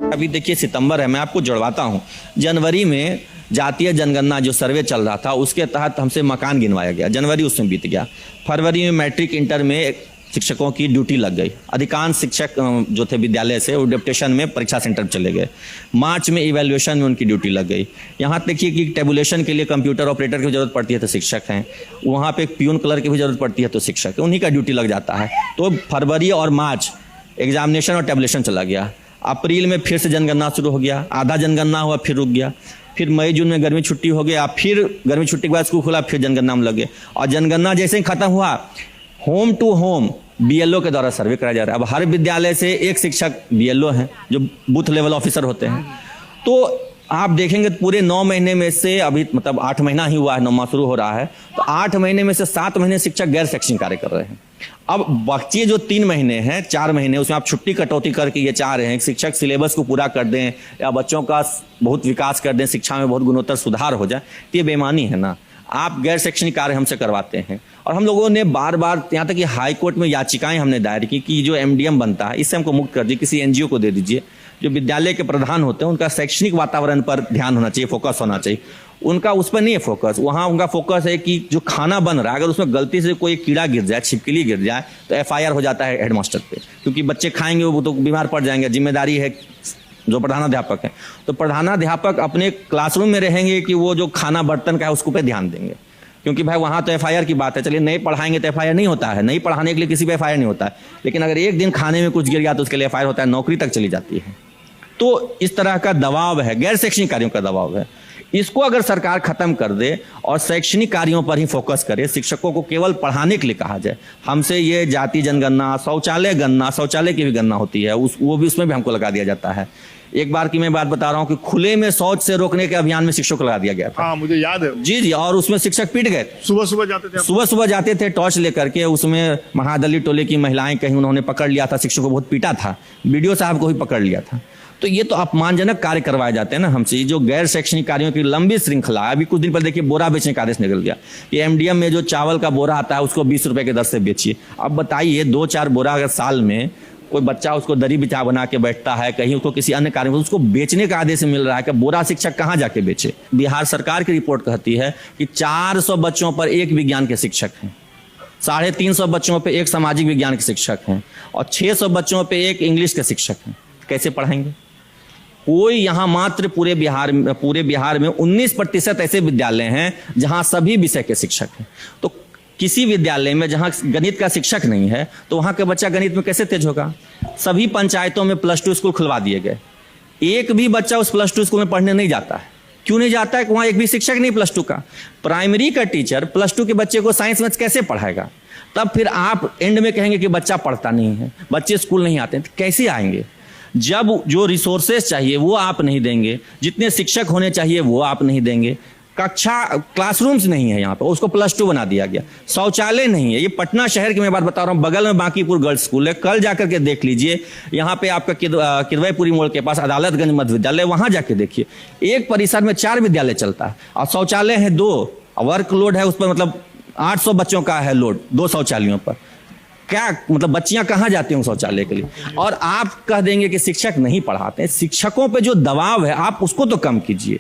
अभी देखिए सितंबर है, मैं आपको जुड़वाता हूँ। जनवरी में जातीय जनगणना जो सर्वे चल रहा था उसके तहत हमसे मकान गिनवाया गया, जनवरी उसमें बीत गया। फरवरी में मैट्रिक इंटर में शिक्षकों की ड्यूटी लग गई, अधिकांश शिक्षक जो थे विद्यालय से वो डेप्यूटेशन में परीक्षा सेंटर चले गए। मार्च में इवैल्यूएशन में उनकी ड्यूटी लग गई। यहाँ देखिए कि टेबुलेशन के लिए कंप्यूटर ऑपरेटर की जरूरत पड़ती है तो शिक्षक हैं, वहाँ पे प्यून क्लर्क की भी जरूरत पड़ती है तो शिक्षक है, उन्हीं का ड्यूटी लग जाता है। तो फरवरी और मार्च एग्जामिनेशन और टेबुलेशन चला गया। अप्रैल में फिर से जनगणना शुरू हो गया, आधा जनगणना हुआ फिर रुक गया। फिर मई जून में गर्मी छुट्टी हो गया, फिर गर्मी छुट्टी के बाद स्कूल खुला, फिर जनगणना में लगे। और जनगणना जैसे ही खत्म हुआ, होम टू होम बीएलओ के द्वारा सर्वे कराया जा रहा है। अब हर विद्यालय से एक शिक्षक बीएलओ हैं जो बूथ लेवल ऑफिसर होते हैं। तो आप देखेंगे पूरे 9 महीने में से, अभी मतलब 8 महीना ही हुआ है, 9वां शुरू हो रहा है, तो 8 महीने में से 7 महीने शिक्षक गैर शैक्षणिक कार्य कर रहे हैं। अब बच्चे जो 3 महीने हैं, 4 महीने, उसमें आप छुट्टी कटौती करके ये चाह रहे हैं कि शिक्षक सिलेबस को पूरा कर दें या बच्चों का बहुत विकास कर दें, शिक्षा में बहुत गुणोत्तर सुधार हो जाए, तो ये बेईमानी है ना। आप गैर शैक्षणिक कार्य हमसे करवाते हैं। और हम लोगों ने बार बार यहाँ तक कि हाई कोर्ट में याचिकाएं हमने दायर की कि जो एमडीएम बनता है इससे हमको मुक्त कर दीजिए, किसी एनजीओ को दे दीजिए। जो विद्यालय के प्रधान होते हैं उनका शैक्षणिक वातावरण पर ध्यान होना चाहिए, फोकस होना चाहिए। उनका उस पर नहीं है फोकस, वहाँ उनका फोकस है कि जो खाना बन रहा है अगर उसमें गलती से कोई कीड़ा गिर जाए, छिपकली गिर जाए तो एफआईआर हो जाता है हेडमास्टर पे, क्योंकि बच्चे खाएंगे वो तो बीमार पड़ जाएंगे। जिम्मेदारी है जो प्रधानाध्यापक है, तो प्रधानाध्यापक अपने क्लासरूम में रहेंगे कि वो जो खाना बर्तन का है उसको पे ध्यान देंगे, क्योंकि भाई वहाँ तो एफआईआर की बात है। चलिए नहीं पढ़ाएंगे तो एफआईआर नहीं होता है, नहीं पढ़ाने के लिए किसी पे एफआईआर नहीं होता है, लेकिन अगर एक दिन खाने में कुछ गिर गया तो उसके लिए एफआईआर होता है, नौकरी तक चली जाती है। तो इस तरह का दबाव है, गैर शैक्षणिक कार्यों का दबाव है। इसको अगर सरकार खत्म कर दे और शैक्षणिक कार्यों पर ही फोकस करे, शिक्षकों को केवल पढ़ाने के लिए कहा जाए। हमसे ये जाति जनगणना, शौचालय गणना, शौचालय की भी गणना होती है, वो भी उसमें भी हमको लगा दिया जाता है। एक बार की मैं बात बता रहा हूँ कि खुले में शौच से रोकने के अभियान में शिक्षक को लगा दिया गया था। हाँ, मुझे याद है। जी, और उसमें शिक्षक पीट गए। सुबह सुबह जाते थे टॉर्च लेकर के, उसमें महादलित टोले की महिलाएं कहीं उन्होंने पकड़ लिया था, शिक्षक को बहुत पीटा था, बीडीओ साहब को भी पकड़ लिया था। तो ये तो अपमानजनक कार्य करवाए जाते हैं ना हमसे। जो गैर शैक्षणिक कार्यों की लंबी श्रृंखला है। अभी कुछ दिन पहले देखिए बोरा बेचने का आदेश निकल गया कि एमडीएम में जो चावल का बोरा आता है उसको 20 रुपए के दर से बेचिए। अब बताइए 2-4 बोरा अगर साल में कोई बच्चा उसको दरी बिछा बना के बैठता है, कहीं उसको किसी अन्य कार्य में उसको बेचने का आदेश मिल रहा है कि बोरा शिक्षक कहाँ जाके बेचे। बिहार सरकार की रिपोर्ट कहती है कि 400 बच्चों पर एक विज्ञान के शिक्षक हैं, 350 बच्चों पर एक सामाजिक विज्ञान के शिक्षक हैं और 600 बच्चों पर एक इंग्लिश के शिक्षक हैं। कैसे पढ़ाएंगे कोई? यहाँ मात्र पूरे बिहार में 19% ऐसे विद्यालय हैं जहाँ सभी विषय के शिक्षक हैं। तो किसी विद्यालय में जहाँ गणित का शिक्षक नहीं है तो वहाँ का बच्चा गणित में कैसे तेज होगा? सभी पंचायतों में +2 स्कूल खुलवा दिए गए, एक भी बच्चा उस +2 स्कूल में पढ़ने नहीं जाता है। क्यों नहीं जाता है? कि वहाँ एक भी शिक्षक नहीं +2 का। प्राइमरी का टीचर +2 के बच्चे को साइंस मैथ्स कैसे पढ़ाएगा? तब फिर आप एंड में कहेंगे कि बच्चा पढ़ता नहीं है, बच्चे स्कूल नहीं आते हैं। तो कैसे आएंगे जब जो रिसोर्सेस चाहिए वो आप नहीं देंगे, जितने शिक्षक होने चाहिए वो आप नहीं देंगे, क्लासरूम्स नहीं है यहाँ पे, उसको +2 बना दिया गया, शौचालय नहीं है। ये पटना शहर की मैं बात बता रहा हूँ, बगल में बांकीपुर गर्ल्स स्कूल है, कल जाकर के देख लीजिए। यहाँ पे आपका किदवईपुरी मोड़ के पास अदालतगंज मध्य विद्यालय, वहाँ जाके देखिए, एक परिसर में 4 विद्यालय चलता है और शौचालय है 2, वर्कलोड है उस पर मतलब 800 बच्चों का है लोड 2 शौचालयों पर। क्या मतलब बच्चियां कहाँ जाती हों शौचालय के लिए? और आप कह देंगे कि शिक्षक नहीं पढ़ाते हैं। शिक्षकों पे जो दबाव है आप उसको तो कम कीजिए।